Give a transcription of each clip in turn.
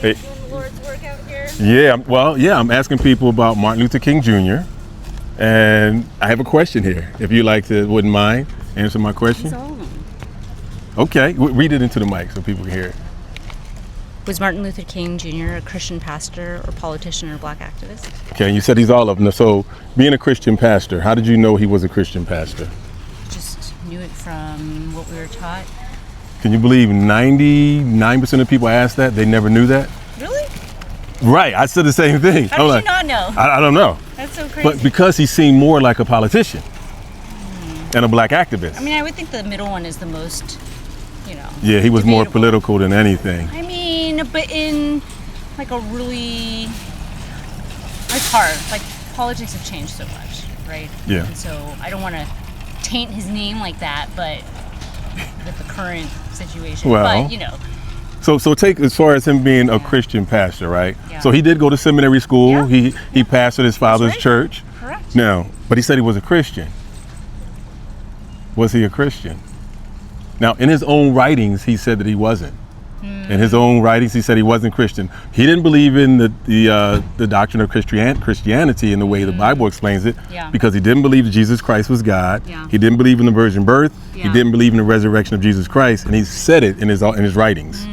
Hey. Doing the Lord's work out here? Yeah, I'm asking people about Martin Luther King Jr. And I have a question here. If you wouldn't mind answer my question. It's all of them. Okay, read it into the mic so people can hear it. Was Martin Luther King Jr. a Christian pastor or politician or black activist? Okay, you said he's all of them. So being a Christian pastor, how did you know he was a Christian pastor? Just knew it from what we were taught. Can you believe 99% of people I asked that, they never knew that? Really? Right, I said the same thing. How did you not know? I don't know. That's so crazy. But because he seemed more like a politician and a black activist. I mean, I would think the middle one is the most, Yeah, he was more debatable. political than anything. I mean, but in like a really, it's hard. Like politics have changed so much, right? Yeah. And so I don't want to taint his name like that, but with the current situation. Well, but So take as far as him being a Christian pastor, right? Yeah. So he did go to seminary school. Yeah. He pastored his father's right. church. Correct. Now, but he said he was a Christian. Was he a Christian? Now, in his own writings, he said that he wasn't. In his own writings, he said he wasn't Christian. He didn't believe in the doctrine of Christianity in the way the Bible explains it, because he didn't believe that Jesus Christ was God. Yeah. He didn't believe in the virgin birth. He Yeah. didn't believe in the resurrection of Jesus Christ, and he said it in his writings.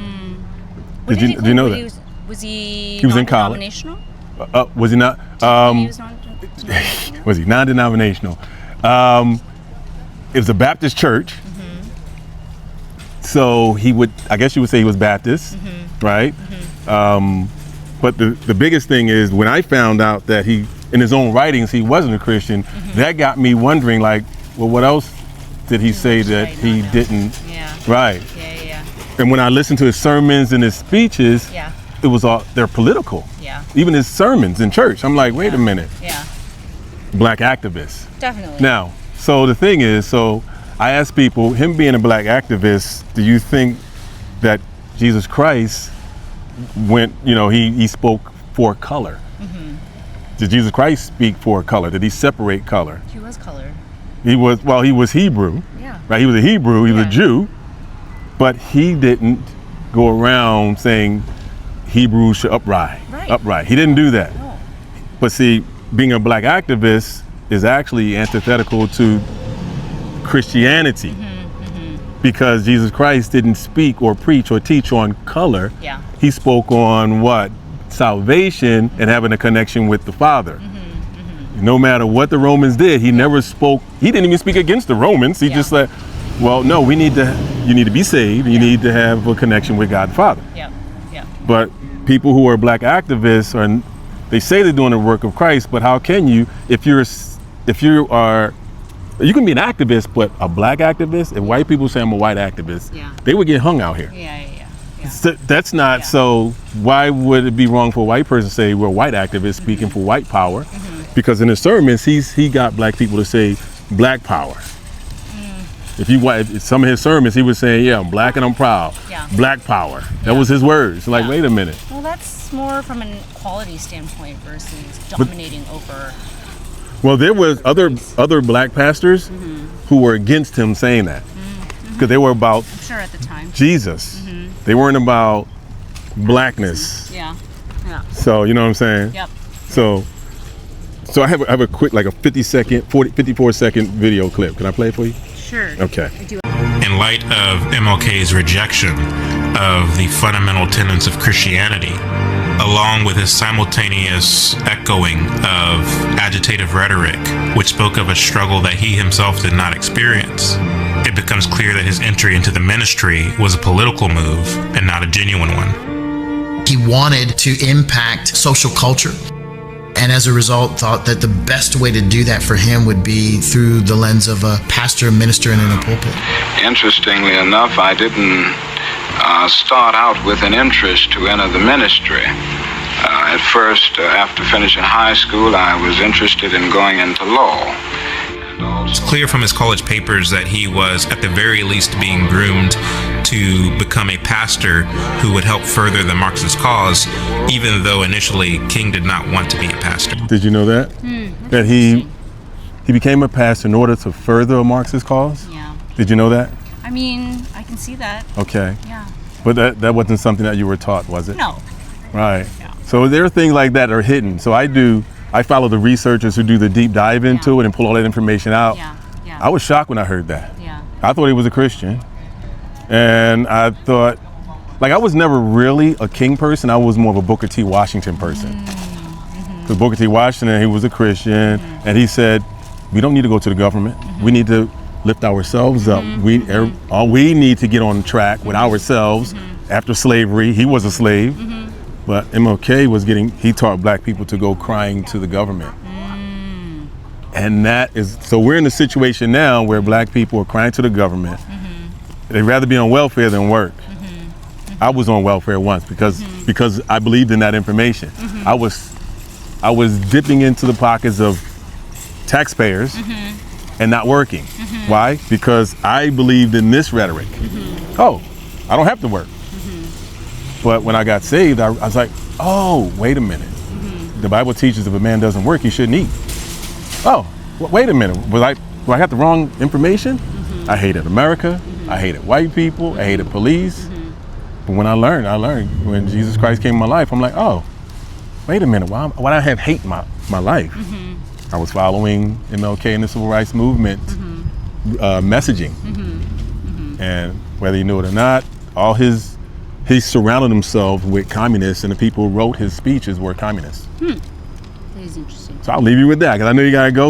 Did you know that? Was he? He was in college. Non-denominational? Was he not? He was non-denominational. Was he non-denominational? It was a Baptist church. So I guess you would say he was Baptist, right? But the biggest thing is when I found out that in his own writings, he wasn't a Christian, that got me wondering, like, well, what else did he say that he didn't? Yeah. Right. Yeah. And when I listened to his sermons and his speeches, Yeah. it was they're political. Yeah. Even his sermons in church. I'm like, wait a minute. Yeah. Black activists. Definitely. Now, so the thing is, I asked people, him being a black activist, do you think that Jesus Christ he spoke for color? Did Jesus Christ speak for color? Did he separate color? He was colored. He was Hebrew, Yeah. right? He was a Hebrew, he was a Yeah. Jew, but he didn't go around saying Hebrews should upright. He didn't do that. No. But see, being a black activist is actually antithetical to Christianity, because Jesus Christ didn't speak or preach or teach on color. Yeah. He spoke on what? Salvation and having a connection with the Father. No matter what the Romans did, he never spoke. He didn't even speak against the Romans. He just said, well, no, you need to be saved. You need to have a connection with God the Father. Yeah. But people who are black activists they say they're doing the work of Christ, but how can you, you can be an activist, but a black activist, if white people say I'm a white activist, they would get hung out here. Yeah. So that's not, so why would it be wrong for a white person to say we're white activists speaking for white power? Because in his sermons, he got black people to say black power. If some of his sermons, he was saying, I'm black and I'm proud. Yeah. Black power. That was his words. Like, wait a minute. Well, that's more from an equality standpoint versus dominating over. Well, there was other black pastors who were against him saying that, because they were about At the time. Jesus. They weren't about blackness. Yeah. So you know what I'm saying? Yep. So I have a quick, like a 54-second video clip. Can I play it for you? Sure. Okay. In light of MLK's rejection of the fundamental tenets of Christianity, along with his simultaneous echoing of agitative rhetoric, which spoke of a struggle that he himself did not experience, it becomes clear that his entry into the ministry was a political move and not a genuine one. He wanted to impact social culture, and as a result thought that the best way to do that for him would be through the lens of a pastor, minister, and in a pulpit. Interestingly enough, I didn't start out with an interest to enter the ministry. At first, after finishing high school, I was interested in going into law. It's clear from his college papers that he was, at the very least, being groomed to become a pastor who would help further the Marxist cause, even though initially King did not want to be a pastor. Did you know that? That he became a pastor in order to further a Marxist cause? Yeah. Did you know that? I mean, I can see that. Okay. Yeah. But that wasn't something that you were taught, was it? No. Right. Yeah. So there are things like that are hidden. So I follow the researchers who do the deep dive into it and pull all that information out. Yeah. Yeah. I was shocked when I heard that. Yeah. I thought he was a Christian. And I thought, like, I was never really a King person. I was more of a Booker T. Washington person. Because Booker T. Washington, he was a Christian, and he said, we don't need to go to the government. We need to lift ourselves up. We need to get on track with ourselves. After slavery, he was a slave, but MLK he taught black people to go crying to the government. And so we're in a situation now where black people are crying to the government. They'd rather be on welfare than work. I was on welfare once because I believed in that information. I was dipping into the pockets of taxpayers and not working. Why? Because I believed in this rhetoric. Oh, I don't have to work. But when I got saved, I was like, oh, wait a minute. The Bible teaches if a man doesn't work, he shouldn't eat. Oh, wait a minute. Do I have the wrong information? I hated America. I hated white people. I hated police. But when I learned when Jesus Christ came in my life, I'm like, oh, wait a minute. Why do I have hate in my life? I was following MLK and the Civil Rights Movement messaging. And whether you knew it or not, he surrounded himself with communists, and the people who wrote his speeches were communists. That is interesting. So I'll leave you with that, because I know you got to go.